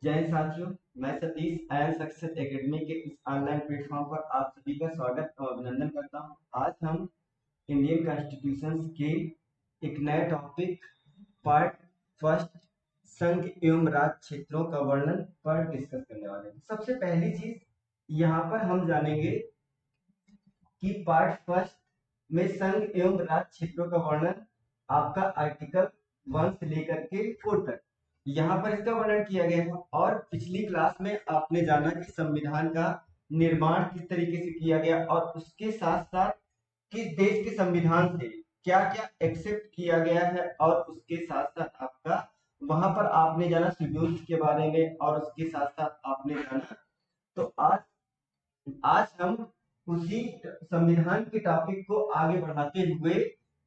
जय हिंद साथियों। मैं सतीश आयन सक्सेस एकेडमी के इस ऑनलाइन प्लेटफॉर्म पर आप सभी का स्वागत और अभिनंदन करता हूं। आज हम इंडियन कॉन्स्टिट्यूशन के एक नए टॉपिक पार्ट फर्स्ट संघ एवं राज्य क्षेत्रों का वर्णन पर डिस्कस करने वाले हैं। सबसे पहली चीज यहाँ पर हम जानेंगे कि पार्ट फर्स्ट में संघ एवं राज्य क्षेत्रों का वर्णन आपका आर्टिकल 1 से लेकर के 4 तक यहाँ पर इसका वर्णन किया गया है। और पिछली क्लास में आपने जाना कि संविधान का निर्माण किस तरीके से किया गया और उसके साथ साथ किस देश के संविधान से क्या क्या एक्सेप्ट किया गया है, और उसके साथ साथ आपका वहां पर आपने जाना शेड्यूल्स के बारे में, और उसके साथ साथ आपने जाना। तो आज आज हम उसी संविधान के टॉपिक को आगे बढ़ाते हुए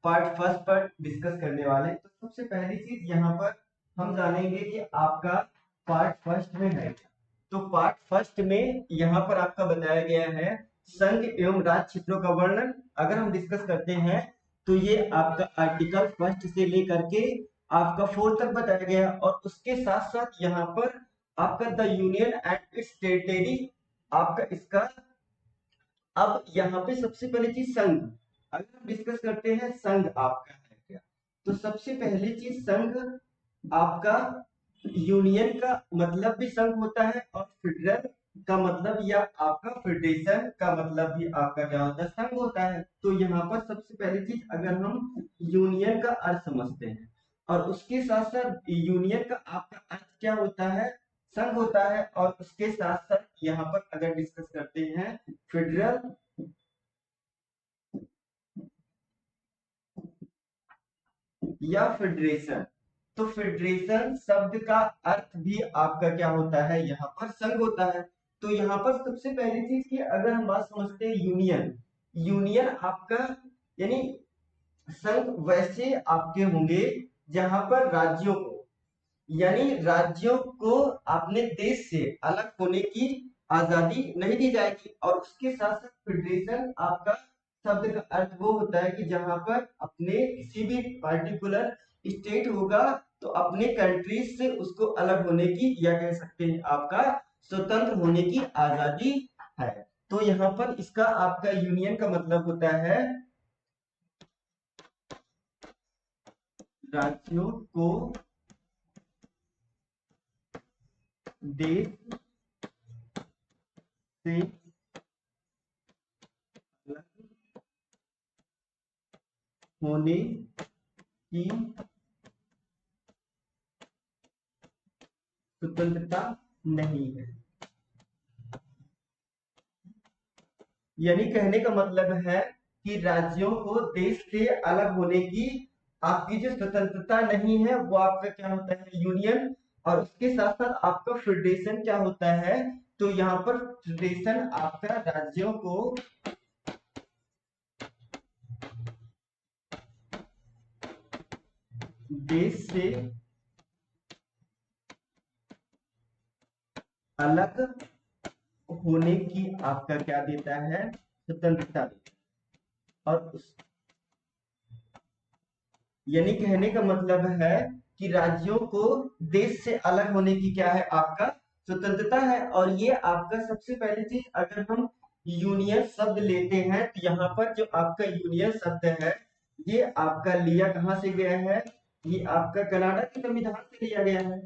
पार्ट फर्स्ट पर डिस्कस करने वाले हैं। तो सबसे पहली चीज यहाँ पर हम जानेंगे कि आपका पार्ट फर्स्ट में है क्या। तो पार्ट फर्स्ट में यहाँ पर आपका बताया गया है संघ एवं राज्य क्षेत्रों का वर्णन। अगर हम डिस्कस करते हैं तो ये आपका आर्टिकल फर्स्ट से लेकर के आपका फोर्थ तक बताया गया है, और उसके साथ साथ यहाँ पर आपका the union and it's territory आपका इसका। अब यहाँ पे सबसे पहली चीज संघ, अगर हम डिस्कस करते हैं संघ आपका है क्या, तो सबसे पहली चीज संघ आपका यूनियन का मतलब भी संघ होता है, और फेडरल का मतलब या आपका फेडरेशन का मतलब भी आपका क्या होता है, संघ होता है। तो यहाँ पर सबसे पहली चीज अगर हम यूनियन का अर्थ समझते हैं, और उसके साथ साथ यूनियन का आपका अर्थ क्या होता है, संघ होता है। और उसके साथ साथ यहाँ पर अगर डिस्कस करते हैं फेडरल या फेडरेशन, तो फेडरेशन शब्द का अर्थ भी आपका क्या होता है, यहाँ पर संघ होता है। तो यहाँ पर सबसे पहली चीज की अगर हम बात समझते हैं यूनियन, यूनियन आपका यानी संघ वैसे आपके होंगे जहां पर राज्यों को, यानी राज्यों को अपने देश से अलग होने की आजादी नहीं दी जाएगी। और उसके साथ साथ फेडरेशन आपका शब्द का अर्थ वो होता है कि जहां पर अपने किसी भी पर्टिकुलर स्टेट होगा तो अपने कंट्रीज से उसको अलग होने की, या कह सकते हैं आपका स्वतंत्र होने की आजादी है। तो यहाँ पर इसका आपका यूनियन का मतलब होता है राज्यों को देश से अलग होने की स्वतंत्रता नहीं है। यानी कहने का मतलब है कि राज्यों को देश से अलग होने की आपकी जो स्वतंत्रता नहीं है वो आपका क्या होता है, यूनियन। और उसके साथ साथ आपका फेडरेशन क्या होता है, तो यहाँ पर फेडरेशन आपका राज्यों को देश से अलग होने की आपका क्या देता है, स्वतंत्रता देता है। और उस यानी कहने का मतलब है कि राज्यों को देश से अलग होने की क्या है, आपका स्वतंत्रता है। और ये आपका सबसे पहली चीज अगर हम यूनियन शब्द लेते हैं तो यहाँ पर जो आपका यूनियन शब्द है ये आपका लिया कहाँ से गया है, ये आपका कनाडा के संविधान से लिया गया है।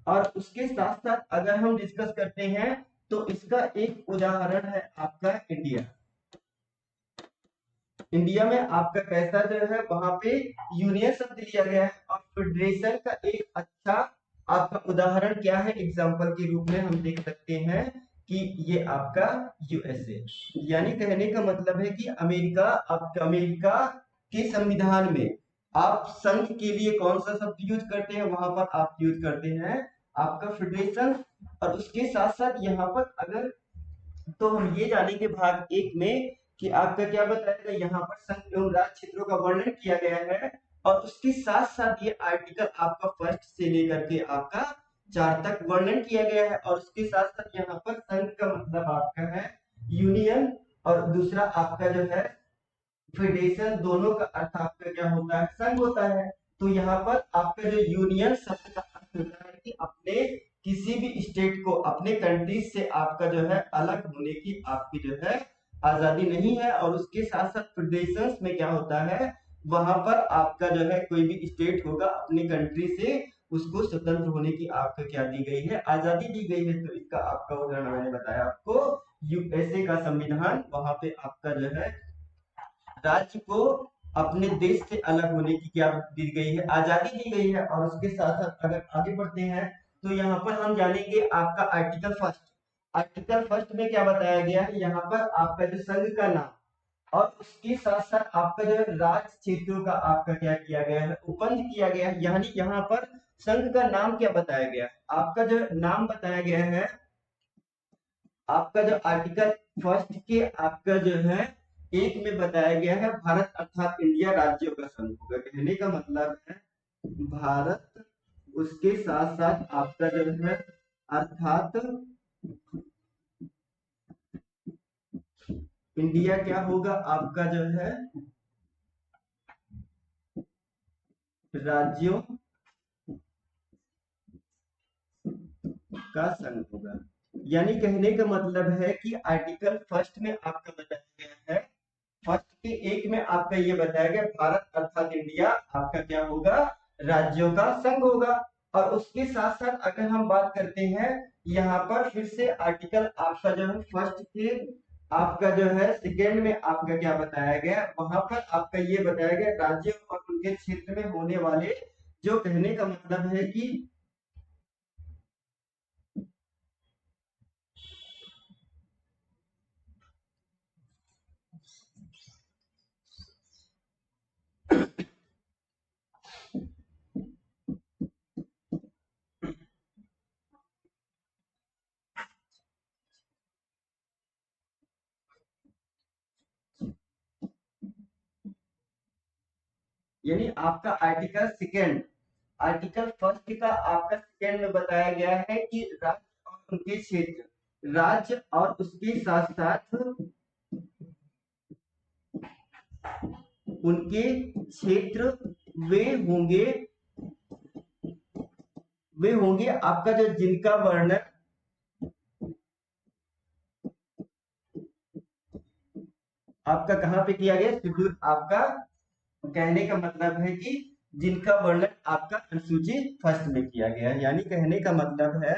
और उसके साथ साथ अगर हम डिस्कस करते हैं तो इसका एक उदाहरण है आपका इंडिया। इंडिया में आपका कैसा जो है वहां पे यूनियन शब्द लिया गया है, और फेडरेशन का एक अच्छा आपका उदाहरण क्या है, एग्जांपल के रूप में हम देख सकते हैं कि ये आपका यूएसए। यानी कहने का मतलब है कि अमेरिका, आपका अमेरिका के संविधान में आप संघ के लिए कौन सा शब्द यूज करते हैं, वहां पर आप यूज करते हैं आपका फेडरेशन। और उसके साथ साथ यहाँ पर अगर, तो हम ये जानेंगे भाग एक में कि आपका क्या बताया गया, यहाँ पर संघ एवं राज्य क्षेत्रों का वर्णन किया गया है। और उसके साथ साथ ये आर्टिकल आपका फर्स्ट से लेकर के आपका 4 तक वर्णन किया गया है। और उसके साथ साथ यहाँ पर संघ का मतलब आपका है यूनियन, और दूसरा आपका जो है फेडरेशन, दोनों का अर्थ आपका क्या होता है, संघ होता है। तो यहाँ पर आपका जो यूनियन शब्द का अर्थ होता है कि अपने किसी भी स्टेट को अपने कंट्री से आपका जो है अलग होने की आपकी जो है आजादी नहीं है। और उसके साथ साथ प्रदेशंस में क्या होता है, वहां पर आपका जो है कोई भी स्टेट होगा अपनी कंट्री से उसको स्वतंत्र होने की आपको क्या दी गई है, आजादी दी गई है। तो इसका आपका उदाहरण मैंने बताया आपको, यूएसए का संविधान, वहां पे आपका जो है राज्य को अपने देश से अलग होने की क्या दी गई है, आजादी दी गई है। और उसके साथ साथ अगर आगे बढ़ते हैं तो यहाँ पर हम जानेंगे आपका आर्टिकल फर्स्ट। आर्टिकल फर्स्ट में क्या बताया गया है, यहाँ पर आपका जो संघ का नाम और उसके साथ साथ आपका जो राज्य क्षेत्रों का आपका क्या किया गया है, उपबंध किया गया है। यानी यहाँ पर संघ का नाम क्या बताया गया है, आपका जो नाम बताया गया है, आपका जो आर्टिकल फर्स्ट के आपका जो है एक में बताया गया है भारत अर्थात इंडिया राज्यों का संघ होगा। कहने का मतलब है भारत, उसके साथ साथ आपका जो है अर्थात इंडिया क्या होगा, आपका जो है राज्यों का संघ होगा। यानी कहने का मतलब है कि आर्टिकल फर्स्ट में आपका बताया गया है, फर्स्ट के एक में आपका ये बताया गया भारत अर्थात इंडिया आपका क्या होगा, राज्यों का संघ होगा। और उसके साथ साथ अगर हम बात करते हैं यहाँ पर फिर से आर्टिकल आपका जो है फर्स्ट के आपका जो है सेकेंड में आपका क्या बताया गया, वहां पर आपका ये बताया गया राज्य और उनके क्षेत्र में होने वाले, जो कहने का मतलब है कि यानी आपका आर्टिकल सेकेंड, आर्टिकल फर्स्ट का आपका सेकेंड में बताया गया है कि राज्य और उनके क्षेत्र, राज्य और उसके साथ साथ उनके क्षेत्र वे होंगे, वे होंगे आपका जो जिनका वर्णन आपका कहाँ पे किया गया, शेड्यूल आपका, कहने का मतलब है कि जिनका वर्णन आपका अनुसूची फर्स्ट में किया गया है। यानी कहने का मतलब है,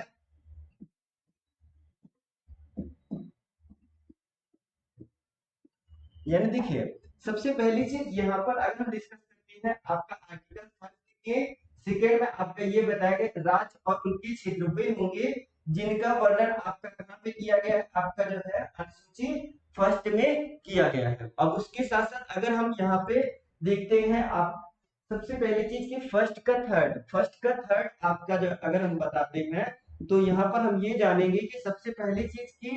यानी देखिए सबसे पहली चीज यहाँ पर अगर हम डिस्कस करते हैं आपका आर्टिकल फर्स्ट के सेकेंड में आपका ये बताया गया राज्य और उनके क्षेत्र वे होंगे जिनका वर्णन आपका कहाँ पे किया गया है, आपका जो है अनुसूची फर्स्ट में किया गया है। अब उसके साथ साथ अगर हम यहाँ पे देखते हैं आप सबसे पहली चीज की फर्स्ट का थर्ड, फर्स्ट का थर्ड आपका जो अगर हम बताते हैं तो यहाँ पर हम ये जानेंगे कि सबसे पहली चीज की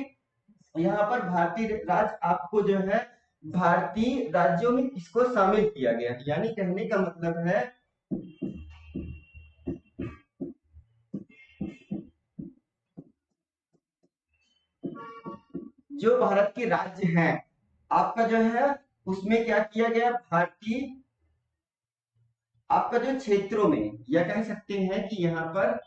यहाँ पर भारतीय राज्य आपको जो है भारतीय राज्यों में किसको शामिल किया गया है। यानी कहने का मतलब है जो भारत के राज्य हैं आपका जो है उसमें क्या किया गया, भारतीय आपका जो क्षेत्रों में, या कह सकते हैं कि यहाँ पर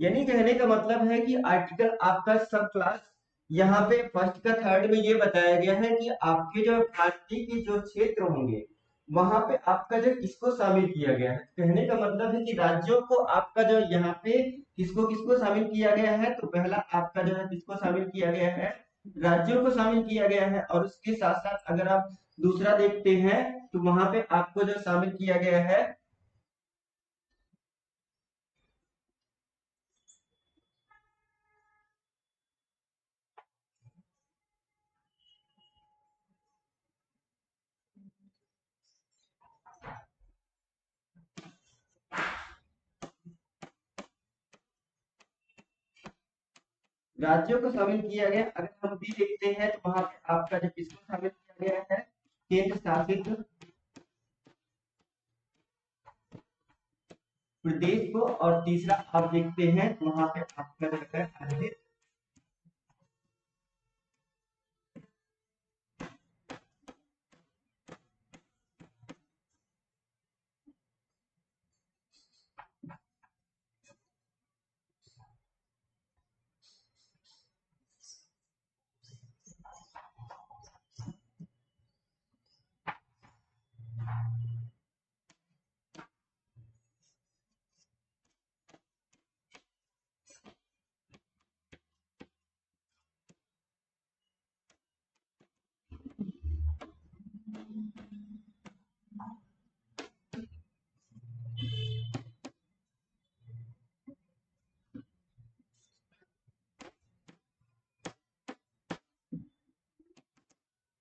यानी कहने का मतलब है कि आर्टिकल आपका सब क्लास यहाँ पे फर्स्ट का थर्ड में ये बताया गया है कि आपके जो भारतीय के जो क्षेत्र होंगे वहां पे आपका जो किसको शामिल किया गया है। कहने का मतलब है कि राज्यों को आपका जो यहाँ पे किसको किसको शामिल किया गया है, तो पहला आपका जो है किसको शामिल किया गया है, राज्यों को शामिल किया गया है। और उसके साथ साथ अगर आप दूसरा देखते हैं तो वहां पे आपको जो शामिल किया गया है, राज्यों को शामिल किया गया। अगर हम बी देखते हैं तो वहां पे आपका जो किसको शामिल किया गया है, केंद्र शासित प्रदेश को, और तीसरा आप देखते हैं वहां पे आपका जो है राज्य।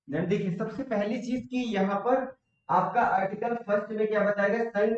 देखिए सबसे पहली चीज की यहाँ पर आपका आर्टिकल फर्स्ट में क्या बताया गया, संघ,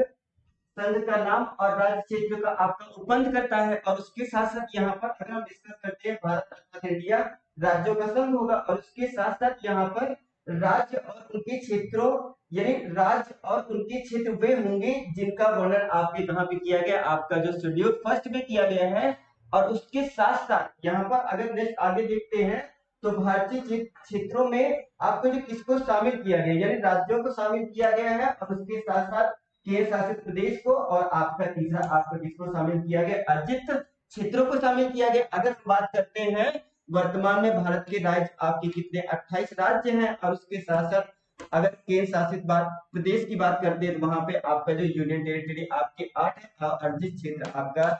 संघ का नाम और राज्य क्षेत्र का आपका उपबंध करता है। और उसके साथ साथ यहाँ पर अगर हम डिस्कस करते हैं भारत अर्थात इंडिया राज्यों का संघ होगा, और उसके साथ साथ यहाँ पर राज्य और उनके क्षेत्रों, यानी राज्य और उनके क्षेत्र वे होंगे जिनका वर्णन आपके कहाँ पे किया गया, आपका जो शेड्यूल फर्स्ट में किया गया है। और उसके साथ साथ यहाँ पर अगर नेक्स्ट आगे देखते हैं तो भारतीय क्षेत्रों में आपको जो किसको शामिल किया गया, यानी राज्यों को शामिल किया गया है, और उसके साथ साथ केंद्र शासित प्रदेश को, और आपका तीसरा आपका किसको शामिल किया गया, अर्जित क्षेत्रों को शामिल किया गया। अगर हम बात करते हैं वर्तमान में भारत के राज्य आपके कितने, 28 राज्य हैं, और उसके साथ साथ अगर केंद्र शासित प्रदेश की बात करते हैं तो वहां पे आपका जो यूनियन टेरिटरी आपके 8 है, और अर्जित क्षेत्र आपका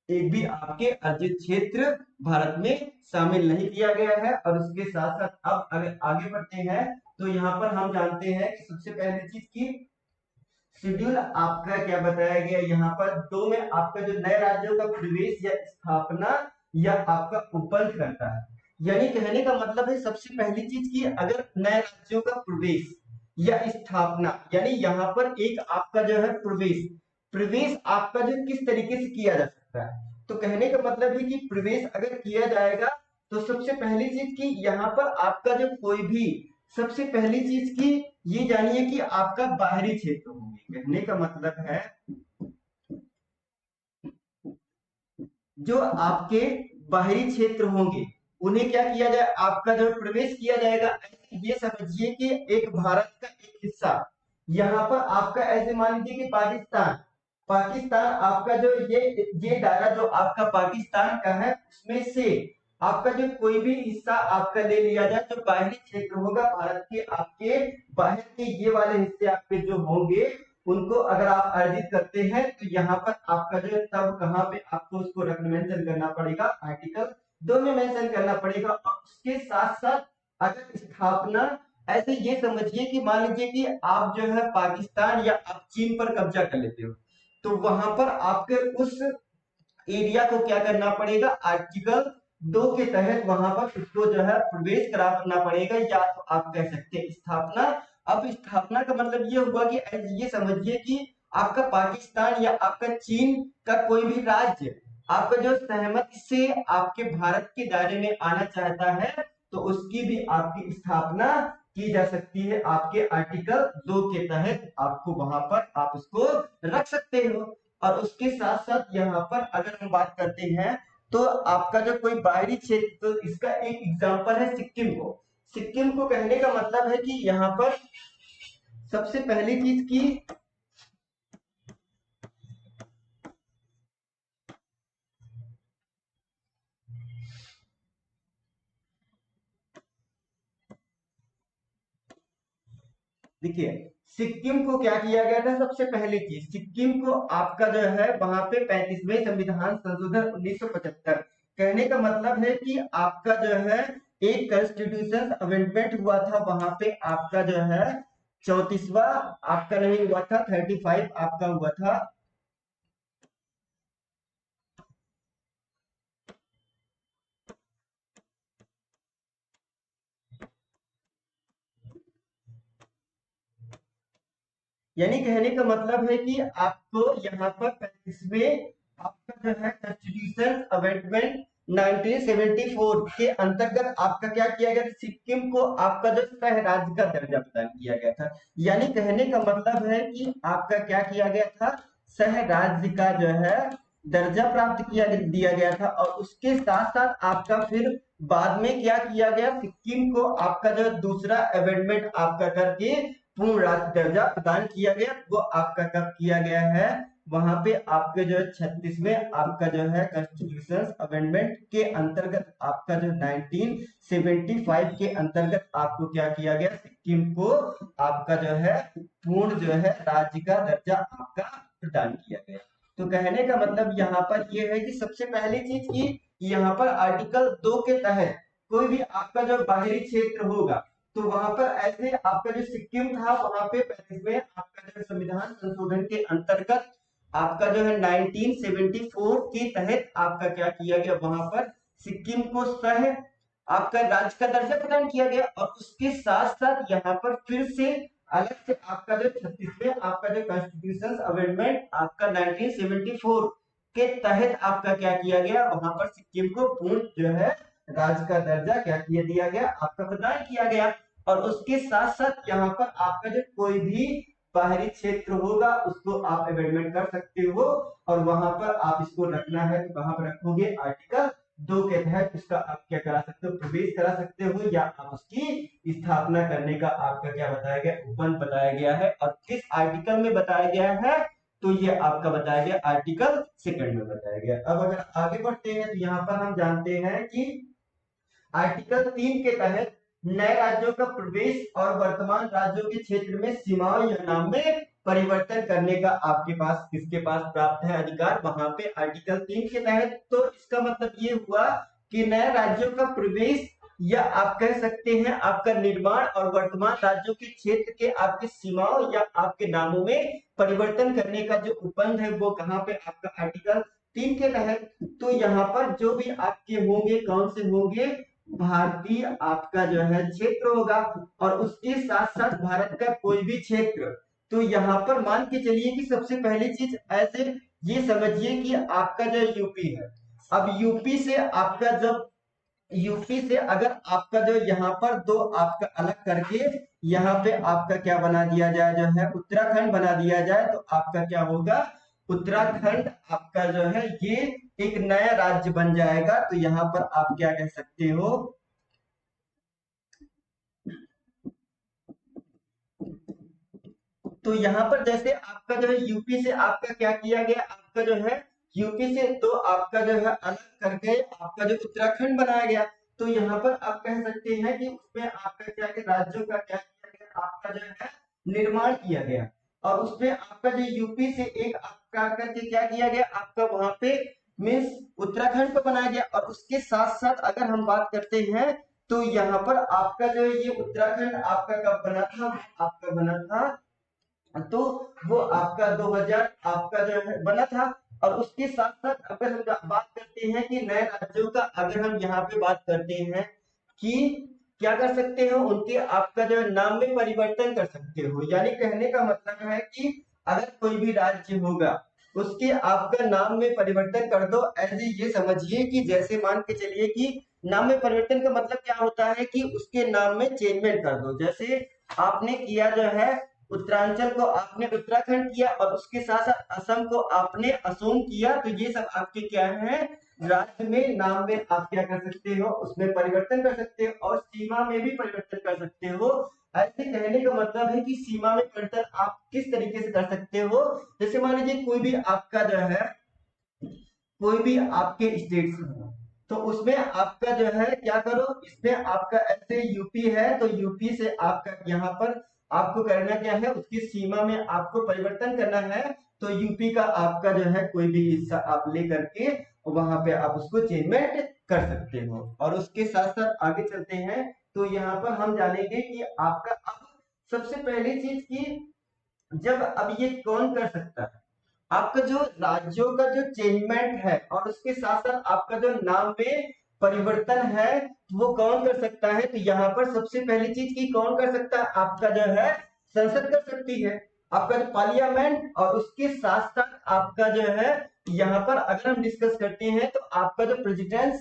एक भी आपके अर्जित क्षेत्र भारत में शामिल नहीं किया गया है। और उसके साथ साथ अब अगर आगे बढ़ते हैं तो यहाँ पर हम जानते हैं कि सबसे पहली चीज की शेड्यूल आपका क्या बताया गया, यहाँ पर दो में आपका जो नए राज्यों का प्रवेश या स्थापना या आपका उपबंध करता है। यानी कहने का मतलब है सबसे पहली चीज की अगर नए राज्यों का प्रवेश या स्थापना, यानी यहाँ पर एक आपका जो है प्रवेश, प्रवेश आपका जो किस तरीके से किया जा सकता है, तो कहने का मतलब है कि प्रवेश अगर किया जाएगा तो सबसे पहली चीज की यहाँ पर आपका जो कोई भी, सबसे पहली चीज की ये जानिए कि आपका बाहरी क्षेत्र होंगे। कहने का मतलब है जो आपके बाहरी क्षेत्र होंगे उन्हें क्या किया जाए, आपका जो प्रवेश किया जाएगा। ये समझिए कि एक भारत का एक हिस्सा यहाँ पर आपका, ऐसे मान लीजिए कि पाकिस्तान, पाकिस्तान आपका जो ये दायरा जो आपका पाकिस्तान का है उसमें से आपका जो कोई भी हिस्सा आपका ले लिया जाए, जो बाहरी क्षेत्र होगा भारत के, आपके बाहर के ये वाले हिस्से आपके जो होंगे उनको अगर आप अर्जित करते हैं तो यहाँ पर आपका जो तब कहाँ पे आपको उसको मेंशन करना पड़ेगा, आर्टिकल 2 में मेंशन करना पड़ेगा। और उसके साथ साथ अगर स्थापना, ऐसे ये समझिए कि मान लीजिए कि आप जो है पाकिस्तान या आप चीन पर कब्जा कर लेते हो, तो वहां पर आपके उस एरिया को क्या करना पड़ेगा, आर्टिकल 2 के तहत वहां पर उसको जो है प्रवेश कराना पड़ेगा, या तो आप कह सकते हैं स्थापना। अब स्थापना का मतलब ये हुआ कि ये समझिए कि आपका पाकिस्तान या आपका चीन का कोई भी राज्य आपका जो सहमति से आपके भारत के दायरे में आना चाहता है तो उसकी भी आपकी स्थापना की जा सकती है, आपके आर्टिकल 2 के तहत आपको वहां पर आप उसको रख सकते हो। और उसके साथ साथ यहाँ पर अगर हम बात करते हैं तो आपका जो कोई बाहरी क्षेत्र, तो इसका एक एग्जांपल है सिक्किम को। सिक्किम को कहने का मतलब है कि यहाँ पर सबसे पहली चीज की, देखिए सिक्किम को क्या किया गया था, सबसे पहली चीज सिक्किम को आपका जो है वहां पे 35वें संविधान संशोधन 1975, कहने का मतलब है कि आपका जो है एक कॉन्स्टिट्यूशन अमेंडमेंट हुआ था वहां पे, आपका जो है 34वां आपका नहीं हुआ था, 35 आपका हुआ था। यानी कहने का मतलब है कि आपको यहाँ पर 35वें आपका जो है कॉन्स्टिट्यूशन अमेंडमेंट 1974 के अंतर्गत आपका क्या किया गया, सिक्किम को आपका जो सह राज्य का दर्जा प्रदान किया गया था। यानी कहने का मतलब है कि आपका क्या किया गया था, सह राज्य का जो है दर्जा प्राप्त किया दिया गया था। और उसके साथ साथ आपका फिर बाद में क्या किया गया, सिक्किम को आपका जो दूसरा अमेंडमेंट आपका करके पूर्ण राज्य दर्जा प्रदान किया गया। वो आपका कब किया गया है, वहां पे आपके जो 36वें आपका जो है कॉन्स्टिट्यूशन अमेंडमेंट के अंतर्गत आपका जो 1975 के अंतर्गत आपको क्या किया गया, सिक्किम को आपका जो है पूर्ण जो है राज्य का दर्जा आपका प्रदान किया गया। तो कहने का मतलब यहाँ पर ये है कि सबसे पहली चीज की यहाँ पर आर्टिकल 2 के तहत कोई भी आपका जो बाहरी क्षेत्र होगा, तो वहां पर ऐसे आपका जो सिक्किम था वहां पे 35वें आपका जो संविधान संशोधन के अंतर्गत आपका जो है 1974 के तहत आपका क्या किया गया, वहां पर सिक्किम को सह आपका राज्य का दर्जा प्रदान किया गया। और उसके साथ साथ यहाँ पर फिर से अलग से आपका जो 36वें आपका जो कॉन्स्टिट्यूशन अमेंडमेंट आपका 1974 के तहत आपका क्या किया गया, वहां पर सिक्किम को पूर्ण जो है राज्य का दर्जा क्या किया दिया गया, आपका प्रदान किया गया। और उसके साथ साथ यहाँ पर आपका जो कोई भी बाहरी क्षेत्र होगा उसको आप अमेंडमेंट कर सकते हो। और वहां पर आप इसको रखना है तो कहां पर रखोगे, आर्टिकल 2 के तहत उसका आप क्या करा सकते हो, प्रवेश करा सकते हो, या आप उसकी स्थापना करने का आपका क्या बताया गया, उपबंध बताया गया है। और किस आर्टिकल में बताया गया है, तो ये आपका बताया गया आर्टिकल 2 में बताया गया। अब अगर आगे बढ़ते हैं तो यहाँ पर हम जानते हैं कि आर्टिकल 3 के तहत नए राज्यों का प्रवेश और वर्तमान राज्यों के क्षेत्र में सीमाओं या नाम में परिवर्तन करने का आपके पास किसके पास प्राप्त है अधिकार, वहां पे आर्टिकल 3 के तहत। तो इसका मतलब ये हुआ कि नए राज्यों का प्रवेश या आप कह सकते हैं आपका निर्माण और वर्तमान राज्यों के क्षेत्र के आपकी सीमाओं या आपके नामों में परिवर्तन करने का जो उपबंध है वो कहां पे आपका आर्टिकल 3 के तहत। तो यहाँ पर जो भी आपके होंगे कौन से होंगे, भारतीय आपका जो है क्षेत्र होगा और उसके साथ साथ भारत का कोई भी क्षेत्र। तो यहाँ पर मान के चलिए कि सबसे पहली चीज ऐसे ये समझिए कि आपका जो यूपी है, अब यूपी से आपका जब यूपी से अगर आपका जो यहाँ पर दो आपका अलग करके यहाँ पे आपका क्या बना दिया जाए, जो है उत्तराखंड बना दिया जाए, तो आपका क्या होगा, उत्तराखंड आपका जो है ये एक नया राज्य बन जाएगा। तो यहाँ पर आप क्या कह सकते हो, तो यहाँ पर जैसे आपका जो है यूपी से आपका क्या किया गया, आपका जो है यूपी से तो आपका जो है अलग करके आपका जो उत्तराखंड बनाया गया। तो यहाँ पर आप कह सकते हैं कि उसमें आपका क्या है, राज्यों का क्या किया गया, आपका जो है निर्माण किया गया। और उसमें आपका जो यूपी से एक आपका करके क्या किया गया, आपका वहां पे मीन्स उत्तराखंड को बनाया गया। और उसके साथ साथ अगर हम बात करते हैं तो यहाँ पर आपका जो है ये उत्तराखंड आपका कब बना था, आपका बना था तो वो आपका 2000 आपका जो है बना था। और उसके साथ साथ अगर हम बात करते हैं कि नए राज्यों का, अगर हम यहाँ पे बात करते हैं कि क्या कर सकते हो, उनके आपका जो है नाम में परिवर्तन कर सकते हो। यानी कहने का मतलब है कि अगर कोई भी राज्य होगा उसके आपका नाम में परिवर्तन कर दो। ऐसे ये समझिए कि जैसे मान के चलिए कि नाम में परिवर्तन का मतलब क्या होता है कि उसके नाम में चेंजमेंट कर दो। जैसे आपने किया जो है उत्तरांचल को आपने उत्तराखंड किया और उसके साथ साथ असम को आपने असम किया, तो ये सब आपके क्या है, राज्य में नाम में आप क्या कर सकते हो, उसमें परिवर्तन कर सकते हो और सीमा में भी परिवर्तन कर सकते हो। ऐसे कहने का मतलब है कि सीमा में परिवर्तन आप किस तरीके से कर सकते हो, जैसे मान लीजिए कोई भी आपका जो है कोई भी आपके स्टेट तो उसमें आपका जो है क्या करो, इसमें आपका ऐसे यूपी है तो यूपी से आपका यहाँ पर आपको करना क्या है, उसकी सीमा में आपको परिवर्तन करना है। तो यूपी का आपका जो है कोई भी हिस्सा आप ले करके वहां पे आप उसको चेंजमेंट कर सकते हो। और उसके साथ साथ आगे चलते हैं तो यहाँ पर हम जानेंगे कि आपका अब सबसे पहली चीज की जब अब ये कौन कर सकता है, आपका जो राज्यों का जो चेंजमेंट है और उसके साथ साथ आपका जो नाम में परिवर्तन है वो कौन कर सकता है। तो यहाँ पर सबसे पहली चीज की कौन कर सकता है, आपका जो है संसद कर सकती है, आपका जो पार्लियामेंट। और उसके साथ साथ आपका जो है यहाँ पर अगर हम डिस्कस करते हैं तो आपका जो प्रेसिडेंट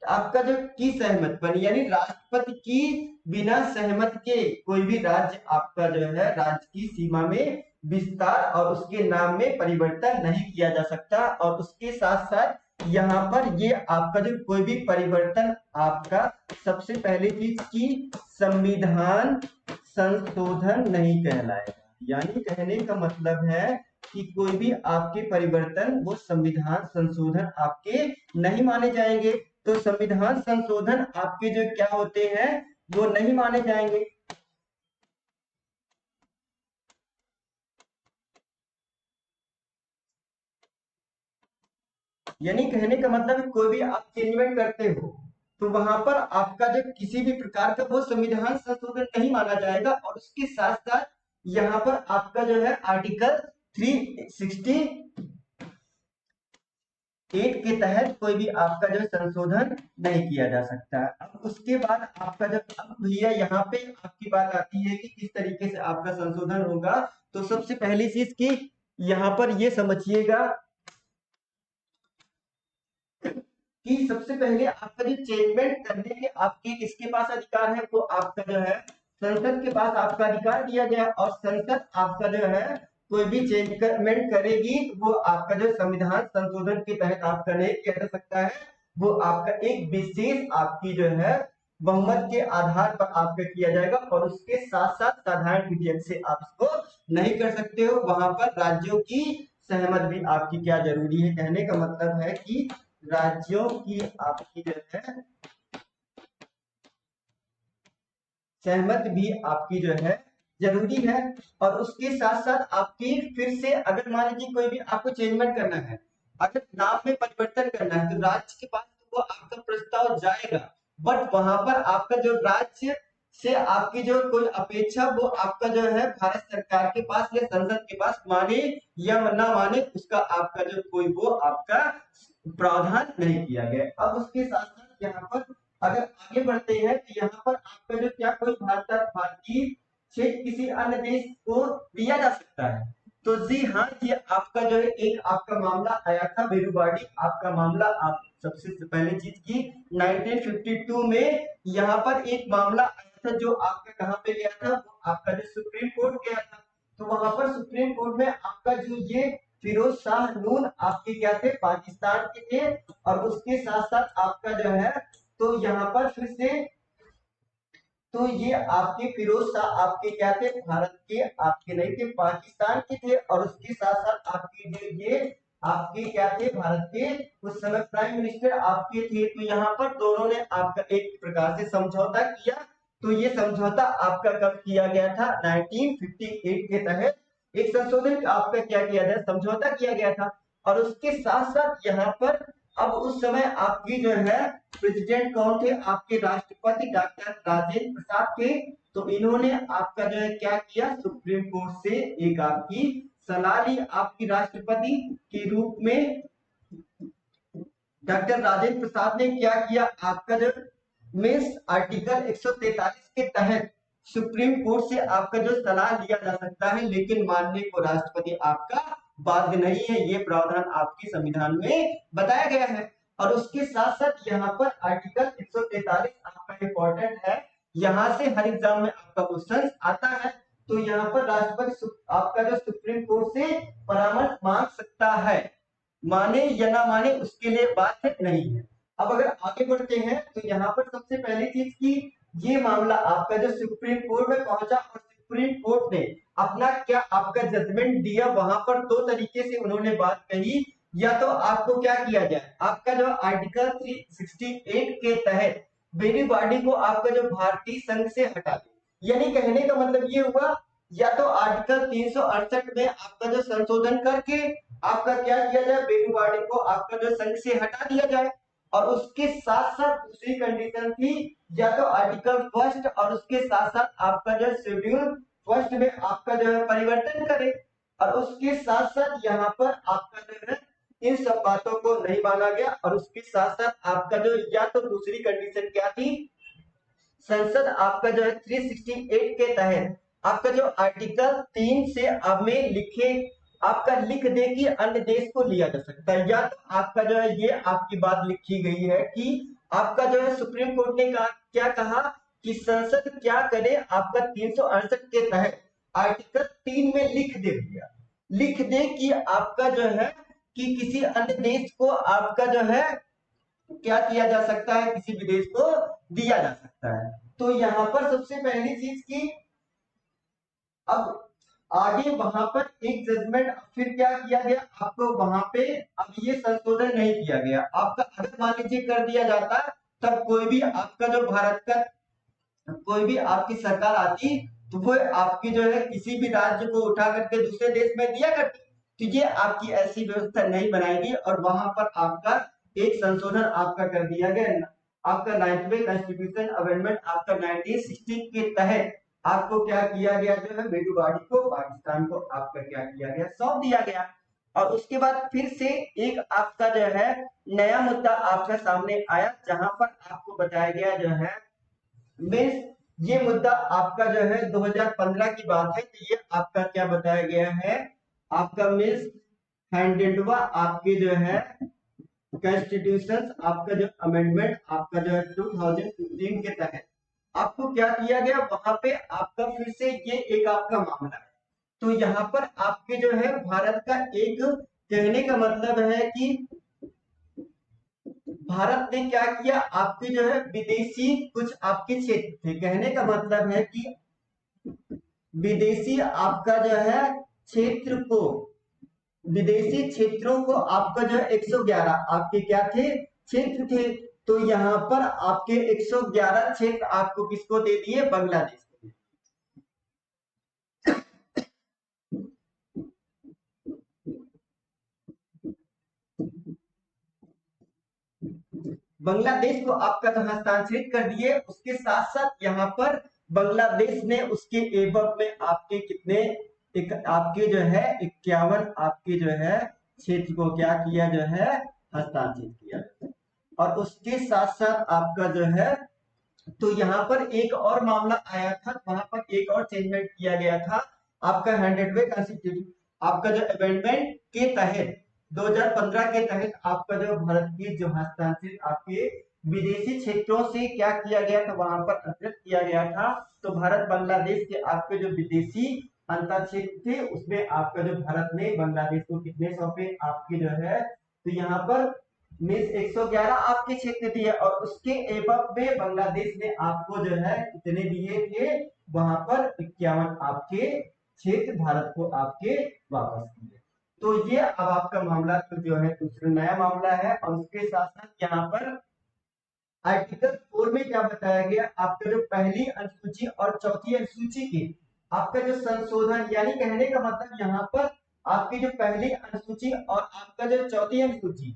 आपका जो की सहमत बनी, यानी राष्ट्रपति की बिना सहमत के कोई भी राज्य आपका जो है राज्य की सीमा में विस्तार और उसके नाम में परिवर्तन नहीं किया जा सकता। और उसके साथ साथ यहाँ पर ये आपका जो कोई भी परिवर्तन आपका सबसे पहली चीज की संविधान संशोधन नहीं कहलाएगा। यानी कहने का मतलब है कि कोई भी आपके परिवर्तन वो संविधान संशोधन आपके नहीं माने जाएंगे। तो संविधान संशोधन आपके जो क्या होते हैं वो नहीं माने जाएंगे। यानी कहने का मतलब है कोई भी आप चेंजमेंट करते हो तो वहां पर आपका जो किसी भी प्रकार का वो संविधान संशोधन नहीं माना जाएगा। और उसके साथ साथ यहाँ पर आपका जो है आर्टिकल 368 के तहत कोई भी आपका जो संशोधन नहीं किया जा सकता। अब उसके बाद आपका जब अब भैया यहाँ पे आपकी बात आती है कि किस तरीके से आपका संशोधन होगा। तो सबसे पहली चीज की यहाँ पर ये समझिएगा कि सबसे पहले आपका जो चेंजमेंट करने के आपके किसके पास अधिकार है, वो आपका जो है संसद के पास आपका अधिकार दिया गया। और संसद आपका जो है कोई भी चेंजमेंट करेगी वो आपका जो संविधान संशोधन के तहत आपका नहीं किया जा सकता है। वो आपका एक विशेष आपकी जो है बहुमत के आधार पर आपका किया जाएगा। और उसके साथ साथ साधारण विधेयक से आप इसको नहीं कर सकते हो। वहां पर राज्यों की सहमत भी आपकी क्या जरूरी है। कहने का मतलब है कि राज्यों की आपकी जो है सहमत भी आपकी जो है जरूरी है। और उसके साथ साथ आपकी फिर से अगर मान लीजिए कोई भी आपको चेंजमेंट करना है, अगर नाम में परिवर्तन करना है तो राज्य के पास तो वो आपका प्रस्ताव जाएगा। बट वहां पर आपका जो राज्य से आपकी जो कोई अपेक्षा वो आपका जो है भारत सरकार के पास या संसद के पास माने या ना माने उसका आपका जो कोई वो आपका प्रावधान नहीं किया गया। अब उसके साथ साथ यहाँ पर अगर आगे बढ़ते हैं तो यहाँ पर आपका जो क्या कोई भारतीय क्षेत्र किसी अन्य देश को दिया जा सकता है। तो जी हाँ, ये आपका जो है एक आपका मामला आया था बेरुबाड़ी आपका मामला। आप सबसे पहले चीज की 1952 में यहाँ पर एक मामला आया था जो आपका कहाँ पे गया था, वो आपका जो सुप्रीम कोर्ट गया था। तो वहां पर सुप्रीम कोर्ट में आपका जो ये फिरोज शाह नून आपके क्या थे, पाकिस्तान के थे। और उसके साथ साथ आपका जो है तो यहाँ पर फिर से तो ये आपके फिरोज शाह आपके क्या थे, भारत के आपके नहीं थे, पाकिस्तान के थे। और उसके साथ साथ आपके जो ये आपके क्या थे, भारत के उस समय प्राइम मिनिस्टर आपके थे। तो यहाँ पर दोनों ने आपका एक प्रकार से समझौता किया। तो ये समझौता आपका कब किया गया था, 1958 के तहत एक संशोधन आपका क्या किया गया, समझौता किया गया था। और उसके साथ साथ यहाँ पर अब उस समय आपकी जो है प्रेसिडेंट कौन थे, आपके राष्ट्रपति डॉक्टर राजेंद्र प्रसाद थे। तो इन्होंने आपका जो है क्या किया, सुप्रीम कोर्ट से एक आपकी सलाह ली। आपकी राष्ट्रपति के रूप में डॉक्टर राजेंद्र प्रसाद ने क्या किया, आपका जो मिस आर्टिकल 143 के तहत सुप्रीम कोर्ट से आपका जो सलाह लिया जा सकता है, लेकिन मानने को राष्ट्रपति आपका बाध्य नहीं है। ये प्रावधान आपके संविधान में बताया गया है। और उसके साथ साथ यहाँ पर आर्टिकल 143 आपका इंपॉर्टेंट है, यहाँ से हर एग्जाम में आपका क्वेश्चन आता है। तो यहाँ पर राष्ट्रपति आपका जो सुप्रीम कोर्ट से परामर्श मांग सकता है, माने या ना माने उसके लिए बात नहीं है। अब अगर आगे बढ़ते हैं तो यहाँ पर सबसे पहली चीज की ये मामला आपका जो सुप्रीम कोर्ट में पहुंचा और सुप्रीम कोर्ट ने अपना क्या आपका जजमेंट दिया। वहां पर दो तरीके से उन्होंने बात कही, या तो आपको क्या किया जाए, आपका जो आर्टिकल 368 के तहत बेनी बॉडी को आपका जो भारतीय संघ से हटा दे। यानी कहने का मतलब ये हुआ, या तो आर्टिकल 368 में आपका जो संशोधन करके आपका क्या किया जाए, बेनी बॉडी को आपका जो संघ से हटा दिया जाए। और उसके साथ साथ दूसरी कंडीशन थी, या तो आर्टिकल फर्स्ट और उसके साथ साथ आपका जो शेड्यूल फर्स्ट में आपका जो है परिवर्तन करे। और उसके साथ साथ यहाँ पर आपका जो है इन सब बातों को नहीं माना गया। और उसके साथ साथ आपका जो या तो दूसरी कंडीशन क्या थी, संसद आपका जो है 368 के तहत आपका जो आर्टिकल 3 से अब में लिखे आपका लिख दे कि अन्य देश को लिया जा सकता है। या तो आपका जो है ये आपकी बात लिखी गई है कि आपका जो है सुप्रीम कोर्ट ने कहा, क्या कहा कि संसद क्या करे, आपका 368 के तहत आर्टिकल 3 में लिख दे भैया, लिख दे कि आपका जो है कि किसी अन्य देश को आपका जो है क्या किया जा सकता है, किसी विदेश को दिया जा सकता है। तो यहाँ पर सबसे पहली चीज की अब आगे वहां पर एक जजमेंट फिर क्या किया गया, आपको वहां पे अब ये संशोधन नहीं किया गया। आपका अगर मान लीजिए कर दिया जाता तब कोई भी आपका जो भारत का कोई भी आपकी सरकार आती तो वो आपकी जो है किसी भी राज्य को उठा करके दूसरे देश में दिया करती, तो ये आपकी ऐसी व्यवस्था नहीं बनाएगी। और वहां पर आपका एक संशोधन आपका कर दिया गया, आपका 90वें कॉन्स्टिट्यूशन अमेंडमेंट आपका 1960 के तहत आपको क्या किया गया, जो है मेडुवाडी को पाकिस्तान को आपका क्या किया गया, सौंप दिया गया। और उसके बाद फिर से एक आपका जो है नया मुद्दा आपका सामने आया, जहां पर आपको बताया गया जो है मीन्स ये मुद्दा आपका जो है 2015 की बात है, तो ये आपका क्या बताया गया है, आपका मीन्स 100वां आपके जो है कॉन्स्टिट्यूशन आपका जो अमेंडमेंट आपका जो है 2015 के तहत आपको क्या किया गया, वहां पे आपका फिर से ये एक आपका मामला है। तो यहाँ पर आपके जो है भारत का एक कहने का मतलब है कि भारत ने क्या किया, आपके जो है विदेशी कुछ आपके क्षेत्र थे, कहने का मतलब है कि विदेशी आपका जो है क्षेत्र को, विदेशी क्षेत्रों को आपका जो है 111 आपके क्या थे, क्षेत्र थे। तो यहाँ पर आपके 111 क्षेत्र आपको किसको दे दिए, बांग्लादेश को। बांग्लादेश को आपका जो हस्तांतरित कर दिए, उसके साथ साथ यहाँ पर बांग्लादेश ने उसके एवज में आपके कितने एक आपके जो है 51 आपके जो है क्षेत्र को क्या किया, जो है हस्तांतरित किया। और उसके साथ साथ आपका जो है तो यहाँ पर एक और मामला आया था, वहां पर एक और चेंजमेंट किया गया था, आपका 100वें कॉन्स्टिट्यूशन आपका जो अमेंडमेंट के तहत 2015 के तहत आपका जो भारत की जो हस्तांतरित आपके विदेशी क्षेत्रों से क्या किया गया था, वहां पर अंतरित किया गया था। तो भारत बांग्लादेश के आपके जो विदेशी अंतर क्षेत्र थे, उसमें आपका जो भारत ने बांग्लादेश को कितने सौंपे, आपके जो है तो यहाँ पर मीन्स 111 आपके क्षेत्र दिए, और उसके एवज में बांग्लादेश ने आपको जो है कितने दिए थे, वहां पर 51 आपके क्षेत्र भारत को आपके वापस दिए। तो ये अब आपका मामला तो जो है दूसरा नया मामला है। और उसके साथ साथ यहाँ पर आर्टिकल 4 में क्या बताया गया, आपका जो पहली अनुसूची और चौथी अनुसूची की आपका जो संशोधन, यानी कहने का मतलब यहाँ पर आपकी जो पहली अनुसूची और आपका जो चौथी अनुसूची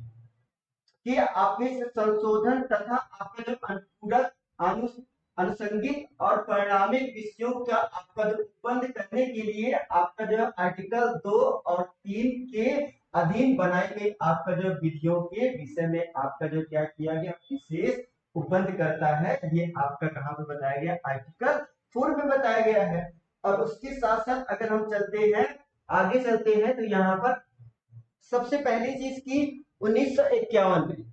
कि आपके संशोधन तथा आपका जो अनुपूरक अनुसंगिक और परिणामिक विषयों का आपका जो उपबंध करने के लिए आपका जो आर्टिकल 2 और 3 के अधीन बनाई गई आपका जो विधियों के विषय में आपका जो क्या किया गया, विशेष उपबंध करता है। ये आपका कहाँ पे बताया गया, आर्टिकल 4 में बताया गया है। और उसके साथ साथ अगर हम चलते हैं आगे चलते हैं, तो यहाँ पर सबसे पहली चीज की 1951 में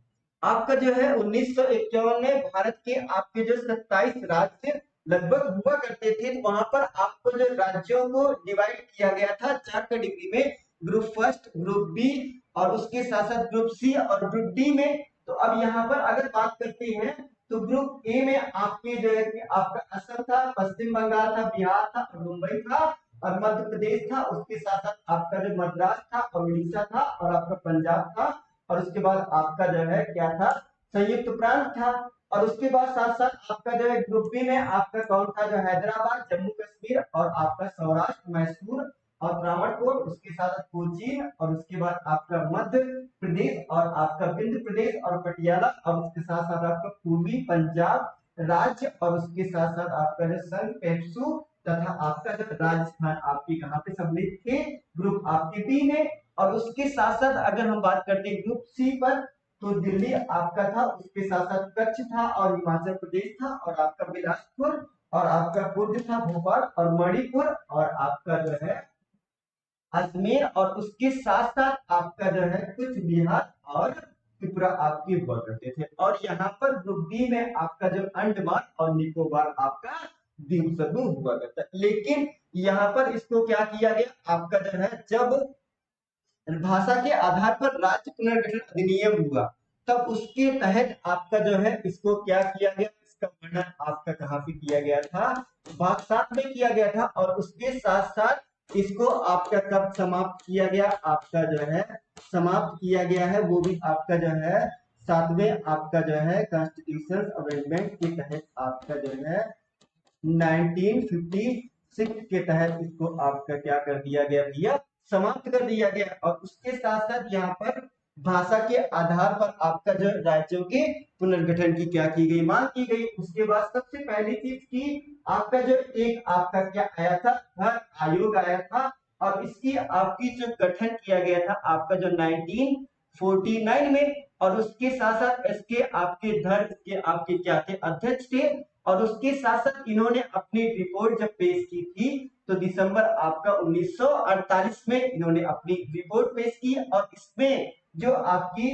आपका जो है 1951 में भारत के आपके जो 27 राज्य लगभग हुआ करते थे, तो वहां पर आपको जो राज्यों को डिवाइड किया गया था 4 कैटेगरी में, ग्रुप फर्स्ट, ग्रुप बी और उसके साथ साथ ग्रुप सी और ग्रुप डी में। तो अब यहाँ पर अगर बात करते हैं तो ग्रुप ए में आपके जो है कि आपका असम था, पश्चिम बंगाल था, बिहार था और मुंबई था और मध्य प्रदेश था। उसके साथ साथ आपका जो मद्रास था और उड़ीसा था और आपका पंजाब था। और उसके बाद आपका जो है क्या था, संयुक्त प्रांत था। और उसके बाद साथ साथ आपका जो है ग्रुप बी में आपका कौन था, जो हैदराबाद, जम्मू कश्मीर और आपका सौराष्ट्र, मैसूर और त्रावणकोर, उसके साथ कोचीन और उसके बाद आपका मध्य प्रदेश और आपका विंध्य प्रदेश और पटियाला और उसके साथ साथ आपका पूर्वी पंजाब राज्य और उसके साथ साथ आपका जो संघ पेप्सू तथा आपका जो राजस्थान आपके कहाँ पे सम्मिलित थे, ग्रुप आपके बी में। और उसके साथ साथ अगर हम बात करते हैं ग्रुप सी पर, तो दिल्ली आपका था, उसके साथ साथ कच्छ था और हिमाचल प्रदेश था और आपका बिलासपुर और आपका पूर्व था भोपाल और मणिपुर और आपका जो है अजमेर और उसके साथ साथ आपका जो है कुछ बिहार और त्रिपुरा आपके हुआ करते थे। और यहाँ पर ग्रुप बी में आपका जो अंडमान और निकोबार आपका द्वीप समूह हुआ करता है। लेकिन यहाँ पर इसको क्या किया गया, आपका जो है जब भाषा के आधार पर राज्य पुनर्गठन अधिनियम हुआ, तब उसके तहत आपका जो है इसको क्या किया गया, इसका वर्णन आपका कहाँ पे किया गया था, भाग 7 में किया गया था। और उसके साथ साथ इसको आपका कब समाप्त किया गया, आपका जो है समाप्त किया गया है, वो भी आपका जो है 7वें आपका जो है कॉन्स्टिट्यूशन अमेंडमेंट के तहत आपका जो है 1956 के तहत इसको आपका क्या कर दिया गया भैया, समाप्त कर दिया गया। और उसके साथ साथ यहाँ पर भाषा के आधार पर आपका जो राज्यों के पुनर्गठन की क्या की गई, मांग की गई। उसके बाद सबसे पहली चीज की आपका जो एक आपका क्या आया था, हर आयोग आया था। और इसकी आपकी जो गठन किया गया था आपका जो 1949 में। और उसके साथ साथ इसके आपके धर्म के आपके क्या थे, अध्यक्ष थे। और उसके साथ साथ इन्होंने अपनी रिपोर्ट जब पेश की थी तो दिसंबर आपका 1948 में इन्होंने अपनी रिपोर्ट पेश की। और इसमें जो आपकी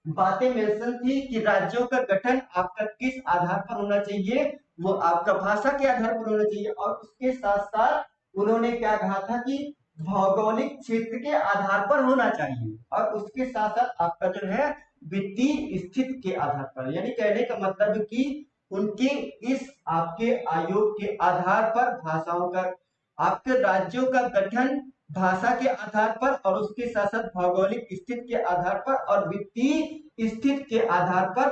बातें मेंशन थी कि राज्यों का गठन आपका किस आधार पर होना चाहिए, वो आपका भाषा के आधार पर होना चाहिए। और उसके साथ साथ उन्होंने क्या कहा था कि भौगोलिक क्षेत्र के आधार पर होना चाहिए। और उसके साथ साथ आपका जो है वित्तीय स्थिति के आधार पर, यानी कहने का मतलब कि उनके इस आपके आयोग के आधार पर भाषाओं का आपके राज्यों का गठन भाषा के आधार पर और उसके साथ साथ भौगोलिक स्थिति के आधार पर और वित्तीय स्थिति के आधार पर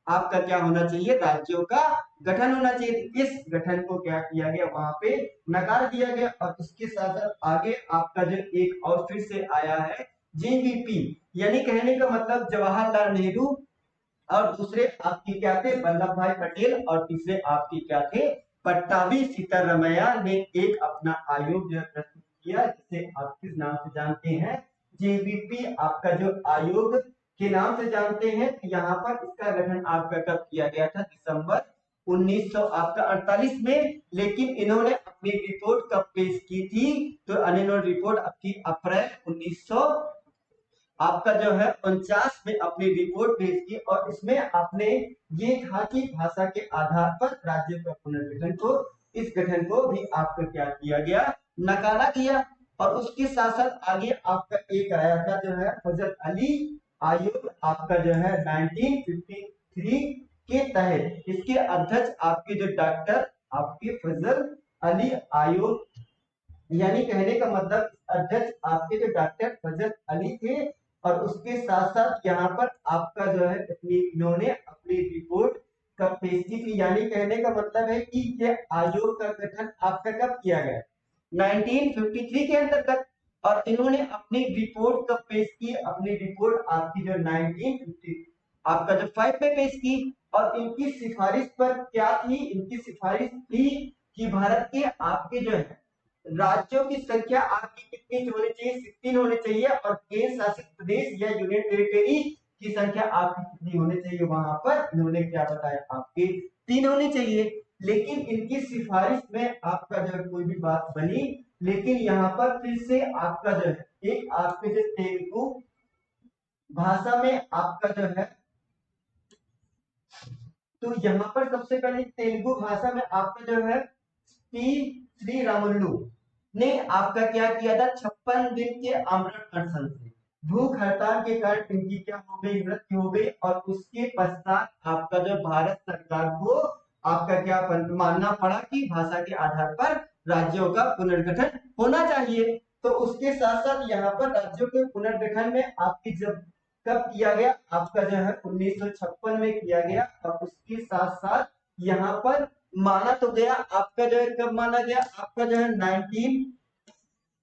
आपका क्या होना चाहिए, राज्यों का गठन होना चाहिए। इस गठन को क्या किया गया, वहां पे नकार दिया गया। और उसके साथ साथ आगे आपका जो एक और फिर से आया है जेबीपी, यानी कहने का मतलब जवाहरलाल नेहरू। और दूसरे आपके क्या थे, वल्लभ भाई पटेल। और तीसरे आपके क्या थे, पट्टाभी सीतारमैया ने एक अपना आयोग जो प्रस्तुत किया, जिसे आप किस नाम से जानते हैं, जेबीपी आपका जो आयोग के नाम से जानते हैं। तो यहाँ पर इसका गठन आपका कब किया गया था, दिसंबर 1948 में। लेकिन इन्होंने अपनी रिपोर्ट कब पेश की थी, तो इन्होंने रिपोर्ट अपनी अप्रैल 1900 आपका जो है 49 में अपनी रिपोर्ट पेश की। और इसमें आपने ये कहा कि भाषा के आधार पर राज्य का पुनर्गठन को, इस गठन को भी आपका क्या किया गया, नकारा गया। और उसके साथ साथ आगे आपका एक आया था जो है फजल अली आयोग, आपका जो है 1953 के तहत इसके अध्यक्ष आपके जो डॉक्टर आपके फजल अली आयोग, यानी कहने का मतलब अध्यक्ष आपके जो डॉक्टर फजल अली थे। और उसके साथ साथ यहाँ पर आपका जो है इन्होंने अपनी रिपोर्ट कब पेश की थी, यानी कहने का मतलब है कि ये आयोग का गठन आपका कब किया गया, 1953 के अंतर्गत। और इन्होंने अपनी रिपोर्ट कब पेश की, अपनी रिपोर्ट आपकी जो 1950 आपका जो 5 में पेश की। और इनकी सिफारिश पर क्या थी, इनकी सिफारिश थी कि भारत के आपके जो है राज्यों की संख्या आपकी कितनी होनी चाहिए, 16 होनी चाहिए। और केंद्र शासित प्रदेश या यूनियन टेरिटरी की संख्या आपकी कितनी होनी चाहिए, वहां पर इन्होंने क्या बताया, आपके 3 होनी चाहिए। लेकिन इनकी सिफारिश में आपका जो है कोई भी बात बनी। लेकिन यहाँ पर फिर से आपका जो है एक आपके जो तेलुगु भाषा में आपका जो है, तो यहाँ पर सबसे पहले तेलुगु भाषा में आपका जो है श्री रामुलु ने आपका क्या किया था, 56 दिन के आमरण अनशन से भूख हड़ताल के कारण इनकी क्या हो गई, मृत्यु हो गई। और उसके पश्चात आपका जो भारत सरकार को आपका क्या मानना पड़ा कि भाषा के आधार पर राज्यों का पुनर्गठन होना चाहिए। तो उसके साथ साथ यहाँ पर राज्यों के पुनर्गठन में आपकी जब कब किया गया, आपका जो है 1956 में किया गया। और उसके साथ साथ यहाँ पर माना तो गया आपका जो है, कब माना गया, आपका जो है 19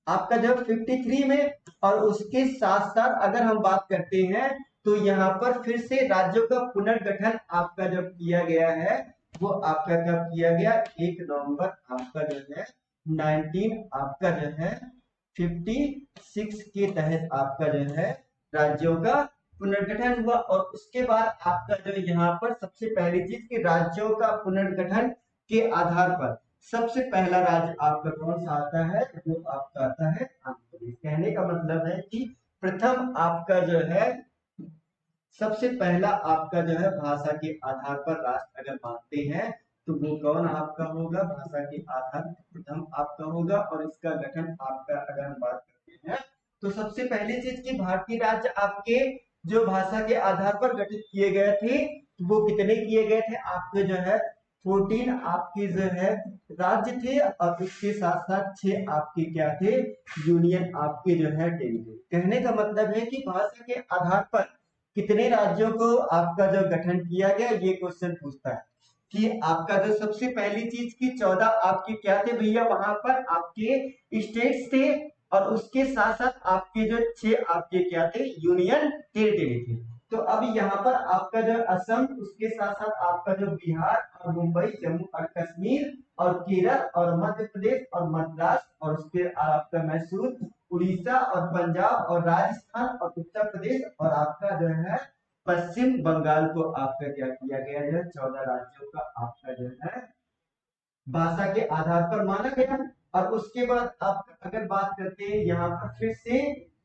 आपका जो 53 में। और उसके साथ साथ अगर हम बात करते हैं तो यहाँ पर फिर से राज्यों का पुनर्गठन आपका जब किया गया है, वो आपका कब किया गया, 1 नवंबर आपका जो है 19 आपका जो है 56 के तहत आपका जो है राज्यों का पुनर्गठन हुआ। और उसके बाद आपका जो यहाँ पर सबसे पहली चीज कि राज्यों का पुनर्गठन के आधार पर सबसे पहला राज्य आपका कौन सा आता है, जो आपका आता है आंध्र प्रदेश। कहने का मतलब है कि प्रथम आपका जो है सबसे पहला आपका जो है भाषा के आधार पर राष्ट्र अगर मानते हैं तो वो कौन आपका होगा, भाषा के आधार पर प्रथम आपका होगा। और इसका गठन आपका अगर हम बात करते हैं तो सबसे पहली चीज की भारतीय राज्य आपके जो भाषा के आधार पर गठित किए गए थे वो कितने किए गए थे, आपके जो है 14 आपके जो है राज्य थे, और उसके साथ साथ 6 आपके क्या थे, यूनियन आपके जो है टेरिटरी। कहने का मतलब है कि भाषा के आधार पर कितने राज्यों को आपका जो गठन किया गया, ये क्वेश्चन पूछता है कि आपका जो सबसे पहली चीज की 14 आपके क्या थे भैया, वहां पर आपके स्टेट्स थे, और उसके साथ साथ आपके जो 6 आपके क्या थे, यूनियन टेरिटरी थे। तो अब यहाँ पर आपका जो असम, उसके साथ साथ आपका जो बिहार और मुंबई, जम्मू और कश्मीर और केरल और मध्य प्रदेश और महाराष्ट्र और उसके आपका मैसूर, उड़ीसा और पंजाब और राजस्थान और उत्तर प्रदेश और आपका जो है पश्चिम बंगाल को आपका क्या किया गया है, 14 राज्यों का आपका जो है भाषा के आधार पर माना गया। और उसके बाद आप अगर बात करते हैं यहाँ पर फिर से,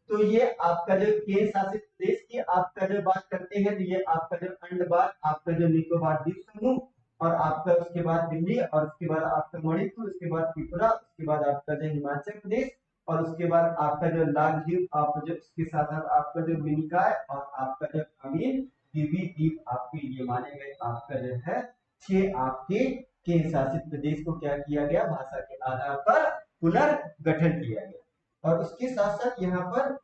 तो ये आपका जो केंद्र शासित प्रदेश की आपका जो बात करते हैं तो ये आपका जो अंडमान, आपका जो निकोबार द्वीप समूह, और आपका उसके बाद दिल्ली, और उसके बाद आपका मणिपुर, उसके बाद त्रिपुरा, उसके बाद आपका जो हिमाचल प्रदेश, और उसके बाद आपका जो लक्षद्वीप, आप जो उसके साथ साथ आपका जो मिनिकॉय और आपका जो अमीन द्वीप आपके ये माने गए आपका जो है 6 आपके केंद्र शासित प्रदेश को क्या किया गया, भाषा के आधार पर पुनर्गठन किया गया। और उसके साथ साथ यहाँ पर